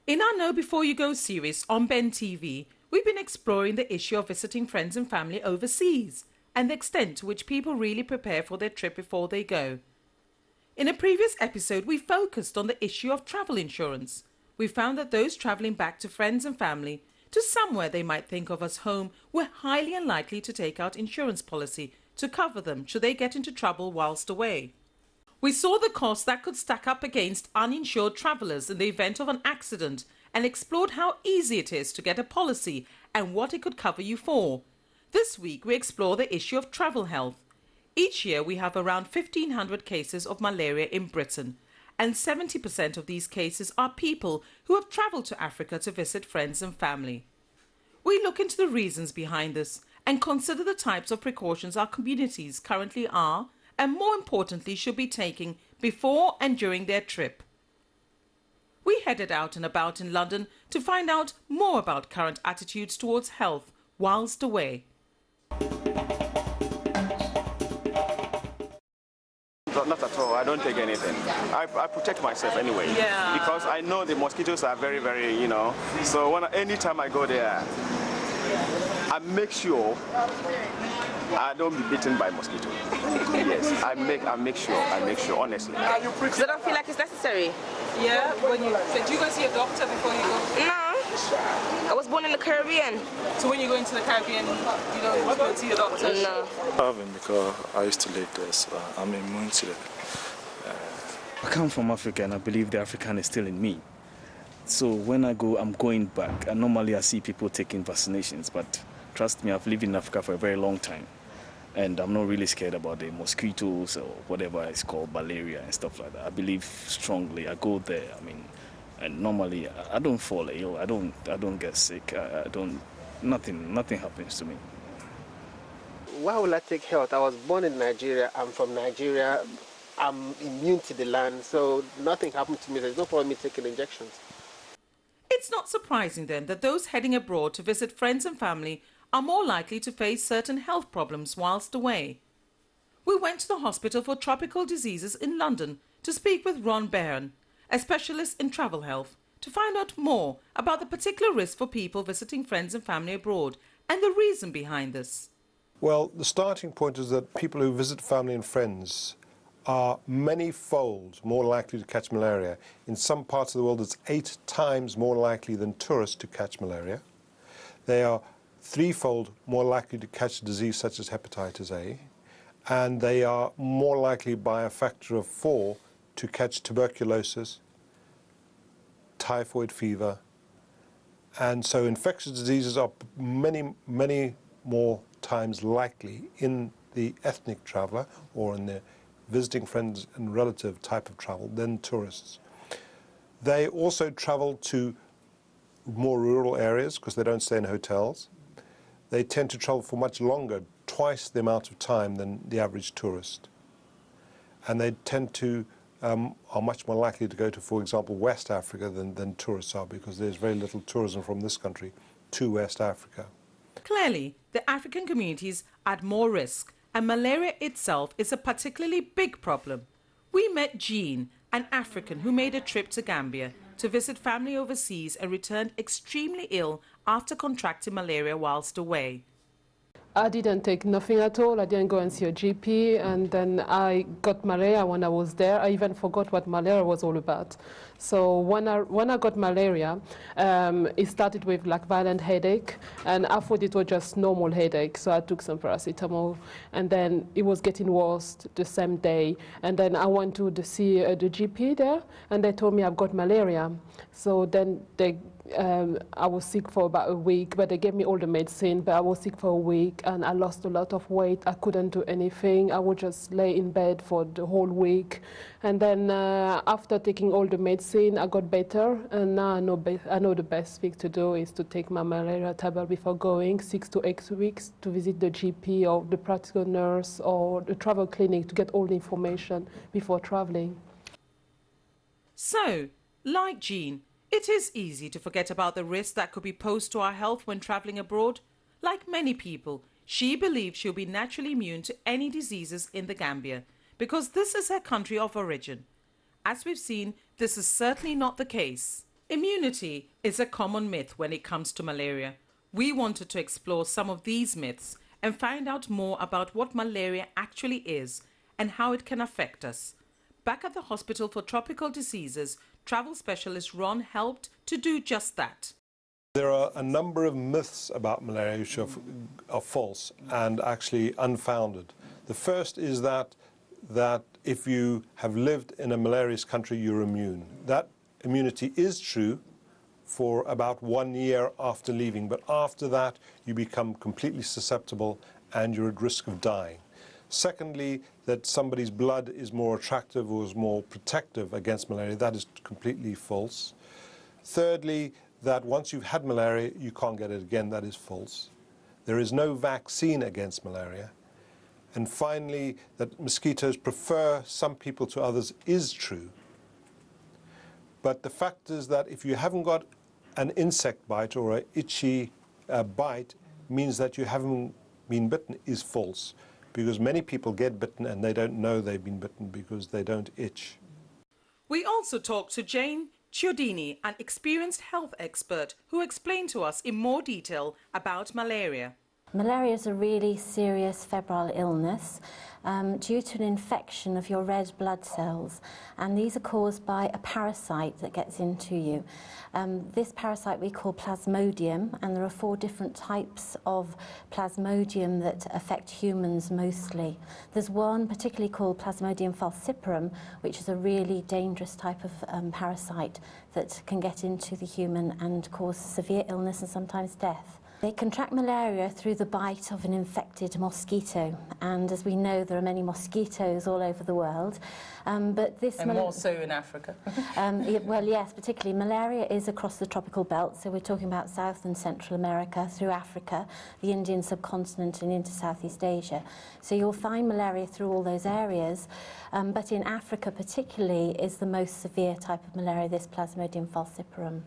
In our Know Before You Go series on Ben TV, we've been exploring the issue of visiting friends and family overseas and the extent to which people really prepare for their trip before they go. In a previous episode, we focused on the issue of travel insurance. We found that those travelling back to friends and family, to somewhere they might think of as home, were highly unlikely to take out insurance policy to cover them should they get into trouble whilst away. We saw the costs that could stack up against uninsured travellers in the event of an accident and explored how easy it is to get a policy and what it could cover you for. This week we explore the issue of travel health. Each year we have around 1,500 cases of malaria in Britain, and 70% of these cases are people who have travelled to Africa to visit friends and family. We look into the reasons behind this and consider the types of precautions our communities currently are and more importantly should be taking before and during their trip. We headed out and about in London to find out more about current attitudes towards health whilst away. Not at all. I don't take anything. I protect myself anyway. Yeah. Because I know the mosquitoes are very, very, So anytime I go there, I make sure I don't be bitten by mosquito. Yes, I make sure, honestly. So I don't feel like it's necessary? Yeah, do you go see a doctor before you go? No. I was born in the Caribbean. So when you go into the Caribbean, you don't go to your doctor? No. I haven't because I used to live there, so I'm immune to it. I come from Africa and I believe the African is still in me. So when I go, I'm going back. And normally I see people taking vaccinations, but trust me, I've lived in Africa for a very long time. And I'm not really scared about the mosquitoes or whatever it's called, malaria and stuff like that. I believe strongly. I go there, and normally I don't fall ill. I don't get sick. Nothing happens to me. Why would I take health? I was born in Nigeria. I'm from Nigeria. I'm immune to the land, so nothing happened to me. There's no problem me taking injections. It's not surprising then that those heading abroad to visit friends and family are more likely to face certain health problems whilst away. We went to the Hospital for Tropical Diseases in London to speak with Ron Barron, a specialist in travel health, to find out more about the particular risk for people visiting friends and family abroad and the reason behind this. Well, the starting point is that people who visit family and friends are many-fold more likely to catch malaria. In some parts of the world, it's 8 times more likely than tourists to catch malaria. They are 3-fold more likely to catch a disease such as hepatitis A, and they are more likely by a factor of 4 to catch tuberculosis, typhoid fever, and so infectious diseases are many, many more times likely in the ethnic traveller or in the visiting friends and relative type of travel than tourists. They also travel to more rural areas because they don't stay in hotels. They tend to travel for much longer, twice the amount of time than the average tourist. And they tend to, are much more likely to go to, for example, West Africa than tourists are because there's very little tourism from this country to West Africa. Clearly, the African communities add more risk, and malaria itself is a particularly big problem. We met Jean, an African who made a trip to Gambia to visit family overseas and returned extremely ill after contracting malaria whilst away. I didn't take nothing at all. I didn't go and see a GP, and then I got malaria when I was there. I even forgot what malaria was all about. So when I got malaria, it started with like violent headache, and I thought it was just normal headache. So I took some paracetamol, and then it was getting worse the same day. And then I went to see the GP there, and they told me I've got malaria. So then I was sick for about a week, but they gave me all the medicine, but I was sick for a week and I lost a lot of weight. I couldn't do anything. I would just lay in bed for the whole week. And then after taking all the medicine, I got better. And now I know the best thing to do is to take my malaria tablet before going 6 to 8 weeks to visit the GP or the practical nurse or the travel clinic to get all the information before traveling. So, like Jean, it is easy to forget about the risks that could be posed to our health when travelling abroad. Like many people, she believes she'll be naturally immune to any diseases in the Gambia because this is her country of origin. As we've seen, this is certainly not the case. Immunity is a common myth when it comes to malaria. We wanted to explore some of these myths and find out more about what malaria actually is and how it can affect us. Back at the Hospital for Tropical Diseases, travel specialist Ron helped to do just that. There are a number of myths about malaria which are false and actually unfounded. The first is that if you have lived in a malarious country, you're immune. That immunity is true for about 1 year after leaving, but after that you become completely susceptible and you're at risk of dying. Secondly, that somebody's blood is more attractive or is more protective against malaria. That is completely false. Thirdly, that once you've had malaria, you can't get it again. That is false. There is no vaccine against malaria. And finally, that mosquitoes prefer some people to others is true. But the fact is that if you haven't got an insect bite or an itchy bite, means that you haven't been bitten is false. Because many people get bitten and they don't know they've been bitten because they don't itch. We also talked to Jane Chiodini, an experienced health expert who explained to us in more detail about malaria. Malaria is a really serious febrile illness due to an infection of your red blood cells, and these are caused by a parasite that gets into you. This parasite we call Plasmodium, and there are 4 different types of Plasmodium that affect humans mostly. There's one particularly called Plasmodium falciparum, which is a really dangerous type of parasite that can get into the human and cause severe illness and sometimes death. They contract malaria through the bite of an infected mosquito, and as we know, there are many mosquitoes all over the world. But this and more so in Africa. Well, yes, particularly malaria is across the tropical belt, so we're talking about South and Central America, through Africa, the Indian subcontinent and into Southeast Asia. So you'll find malaria through all those areas, but in Africa particularly is the most severe type of malaria, this Plasmodium falciparum.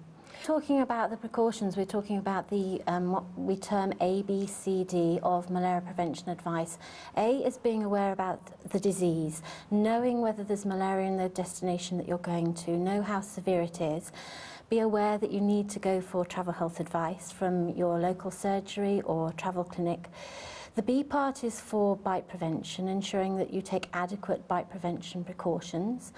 Talking about the precautions, we're talking about the what we term A, B, C, D of malaria prevention advice. A is being aware about the disease, knowing whether there's malaria in the destination that you're going to, know how severe it is. Be aware that you need to go for travel health advice from your local surgery or travel clinic. The B part is for bite prevention, ensuring that you take adequate bite prevention precautions.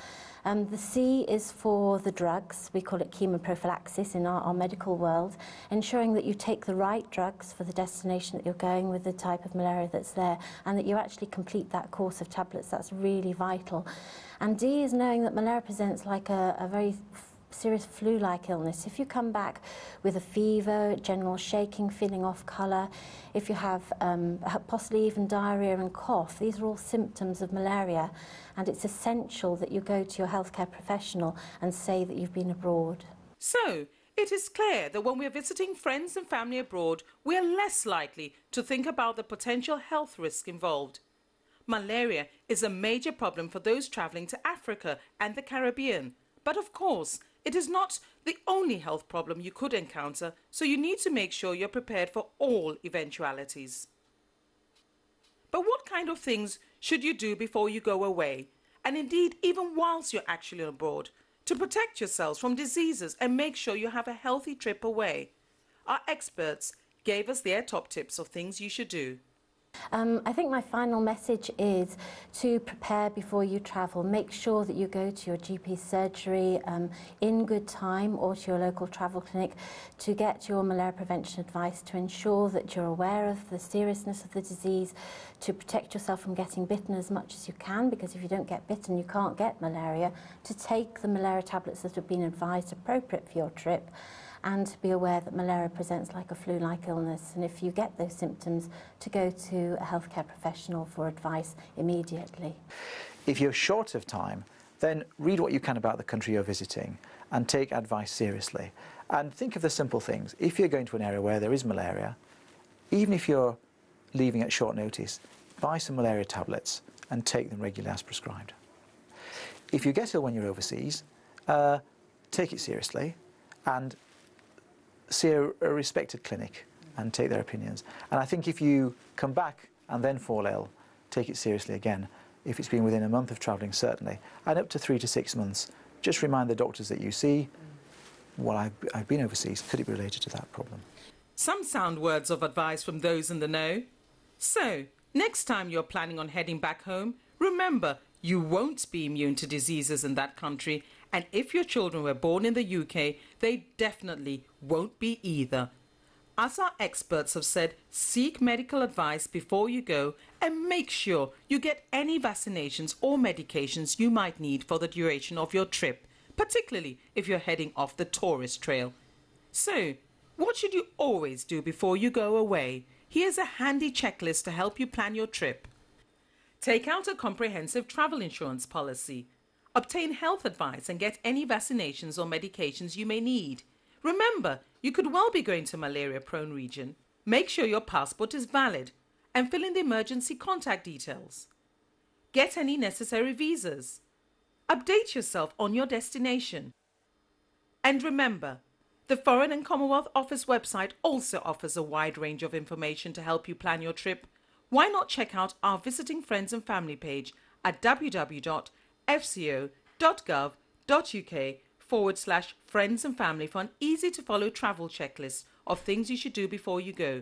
The C is for the drugs. We call it chemoprophylaxis in our medical world, ensuring that you take the right drugs for the destination that you're going with, the type of malaria that's there, and that you actually complete that course of tablets. That's really vital. And D is knowing that malaria presents like a very serious flu-like illness. If you come back with a fever, general shaking, feeling off colour, if you have possibly even diarrhoea and cough, these are all symptoms of malaria, and it's essential that you go to your healthcare professional and say that you've been abroad. So, it is clear that when we're visiting friends and family abroad, we are less likely to think about the potential health risks involved. Malaria is a major problem for those travelling to Africa and the Caribbean, but of course, it is not the only health problem you could encounter, so you need to make sure you're prepared for all eventualities. But what kind of things should you do before you go away, and indeed even whilst you're actually abroad, to protect yourselves from diseases and make sure you have a healthy trip away? Our experts gave us their top tips of things you should do. I think my final message is to prepare before you travel. Make sure that you go to your GP surgery in good time or to your local travel clinic to get your malaria prevention advice, to ensure that you're aware of the seriousness of the disease, to protect yourself from getting bitten as much as you can, because if you don't get bitten you can't get malaria, to take the malaria tablets that have been advised appropriate for your trip, and to be aware that malaria presents like a flu-like illness, and if you get those symptoms, to go to a healthcare professional for advice immediately. If you're short of time, then read what you can about the country you're visiting and take advice seriously. And think of the simple things. If you're going to an area where there is malaria, even if you're leaving at short notice, buy some malaria tablets and take them regularly as prescribed. If you get ill when you're overseas, take it seriously and see a respected clinic and take their opinions. And I think if you come back and then fall ill, take it seriously again. If it's been within a month of travelling, certainly, and up to 3 to 6 months, just remind the doctors that you see, well, I've been overseas, could it be related to that problem? Some sound words of advice from those in the know. So, next time you're planning on heading back home, remember you won't be immune to diseases in that country, and if your children were born in the UK, they definitely won't be either. As our experts have said, seek medical advice before you go and make sure you get any vaccinations or medications you might need for the duration of your trip, particularly if you're heading off the tourist trail. So, what should you always do before you go away? Here's a handy checklist to help you plan your trip. Take out a comprehensive travel insurance policy. Obtain health advice and get any vaccinations or medications you may need. Remember, you could well be going to a malaria-prone region. Make sure your passport is valid and fill in the emergency contact details. Get any necessary visas. Update yourself on your destination. And remember, the Foreign and Commonwealth Office website also offers a wide range of information to help you plan your trip. Why not check out our Visiting Friends and Family page at www.fco.gov.uk/friends and family for an easy to follow travel checklist of things you should do before you go.